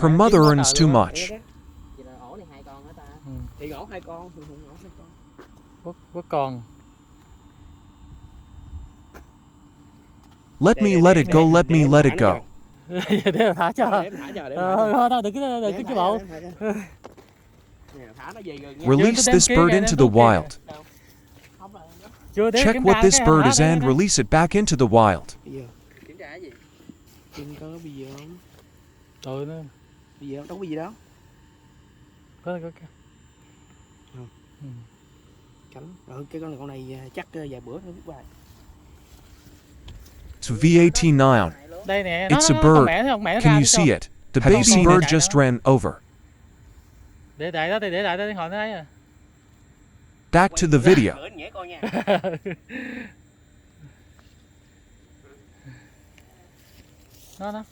Her mother earns too much. Vậy là ổ này 2 con hả ta? Thì ổ 2 con, thường thường ổ 2 con. Quất con. Let me let it go, let me let it go. Để thả cho. Để thả cho, để thả cho. Đừng cái bộ. Thả nó về gần nha. Release this bird into the wild. Check what this bird is and release it back into the wild. Kiểm tra cái gì? Trên có bị gì không? Trời nó. Bị gì không? Đâu có bị gì đâu. Có. Cánh. Rồi cái con này chắc vài bữa nữa biết bài. It's VAT9. Đây nè, It's a bird. Can you see it? The baby bird just ran over. Để lại đó, để lại đó, họ thấy à. Back to the video. Nó